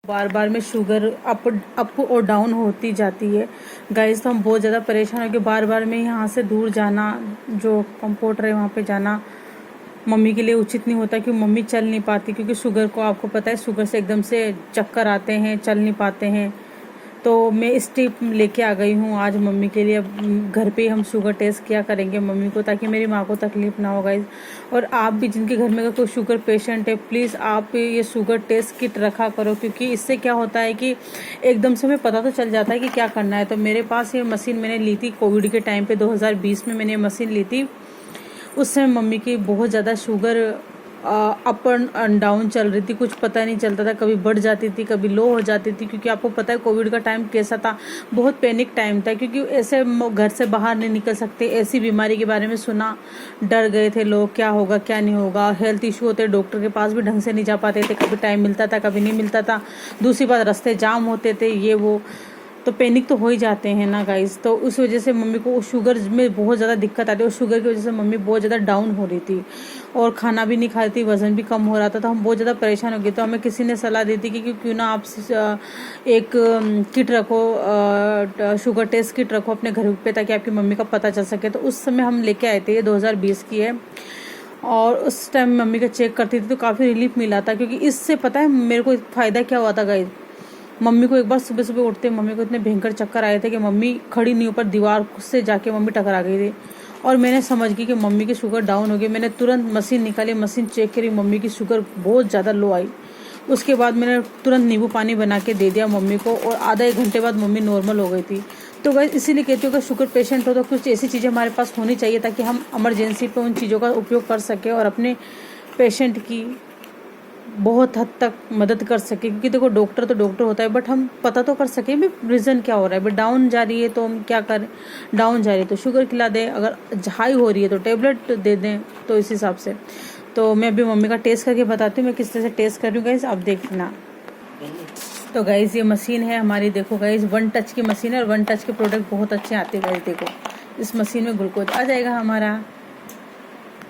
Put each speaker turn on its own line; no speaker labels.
बार बार में sugar up और down होती जाती है गाइस। तो हम बहुत ज़्यादा परेशान हो कि बार बार में यहाँ से दूर जाना, जो कंपाउंडर है वहाँ पे जाना मम्मी के लिए उचित नहीं होता, क्योंकि मम्मी चल नहीं पाती, क्योंकि शुगर को आपको पता है शुगर से एकदम से चक्कर आते हैं, चल नहीं पाते हैं। तो मैं इस टिप लेके आ गई हूँ आज मम्मी के लिए। अब घर पे ही हम शुगर टेस्ट किया करेंगे मम्मी को, ताकि मेरी माँ को तकलीफ़ ना हो गाइस। और आप भी जिनके घर में अगर कोई शुगर पेशेंट है, प्लीज़ आप ये शुगर टेस्ट किट रखा करो, क्योंकि इससे क्या होता है कि एकदम से हमें पता तो चल जाता है कि क्या करना है। तो मेरे पास ये मशीन मैंने ली थी कोविड के टाइम पे, 2020 में मैंने ये मशीन ली थी। उस समय मम्मी की बहुत ज़्यादा शुगर अप एंड डाउन चल रही थी, कुछ पता नहीं चलता था, कभी बढ़ जाती थी कभी लो हो जाती थी। क्योंकि आपको पता है कोविड का टाइम कैसा था, बहुत पैनिक टाइम था, क्योंकि ऐसे घर से बाहर नहीं निकल सकते। ऐसी बीमारी के बारे में सुना, डर गए थे लोग, क्या होगा क्या नहीं होगा। हेल्थ इशू होते, डॉक्टर के पास भी ढंग से नहीं जा पाते थे, कभी टाइम मिलता था कभी नहीं मिलता था। दूसरी बात, रास्ते जाम होते थे, ये वो, तो पैनिक तो हो ही जाते हैं ना गाइस। तो उस वजह से मम्मी को शुगर में बहुत ज़्यादा दिक्कत आती है, और शुगर की वजह से मम्मी बहुत ज़्यादा डाउन हो रही थी और खाना भी नहीं खा रही थी, वज़न भी कम हो रहा था। तो हम बहुत ज़्यादा परेशान हो गए। तो हमें किसी ने सलाह दी थी कि क्यों ना आप एक किट रखो, शुगर टेस्ट किट रखो अपने घर पे, ताकि आपकी मम्मी का पता चल सके। तो उस समय हम लेके आए थे, ये 2020 की है। और उस टाइम मम्मी का चेक करती थी तो काफ़ी रिलीफ मिला था, क्योंकि इससे पता है मेरे को फ़ायदा क्या हुआ था गाइस। मम्मी को एक बार सुबह सुबह उठते मम्मी को इतने भयंकर चक्कर आए थे कि मम्मी खड़ी नहीं, ऊपर दीवार से जाके मम्मी टकरा गई थी। और मैंने समझ गई कि मम्मी की शुगर डाउन हो गई। मैंने तुरंत मशीन निकाली, मशीन चेक करी, मम्मी की शुगर बहुत ज़्यादा लो आई। उसके बाद मैंने तुरंत नींबू पानी बना के दे दिया मम्मी को, और आधा एक घंटे बाद मम्मी नॉर्मल हो गई थी। तो गाइस इसीलिए कहती हूँ कि शुगर पेशेंट हो तो कुछ ऐसी चीज़ें हमारे पास होनी चाहिए, ताकि हम इमरजेंसी पे उन चीज़ों का उपयोग कर सकें और अपने पेशेंट की बहुत हद तक मदद कर सके। क्योंकि देखो डॉक्टर तो डॉक्टर होता है, बट हम पता तो कर सके भी रीज़न क्या हो रहा है। भाई डाउन जा रही है तो हम क्या करें, डाउन जा रही है तो शुगर खिला दें, अगर हाई हो रही है तो टेबलेट दे दें। तो इस हिसाब से तो मैं अभी मम्मी का टेस्ट करके बताती हूँ मैं किस तरह से टेस्ट कर रही हूँ गाइस, आप देखना। तो गाइस ये मशीन है हमारी, देखो गाइस 1 टच की मशीन है, और 1 टच के प्रोडक्ट बहुत अच्छे आते हैं गाइस। देखो इस मशीन में ग्लूकोज आ जाएगा हमारा।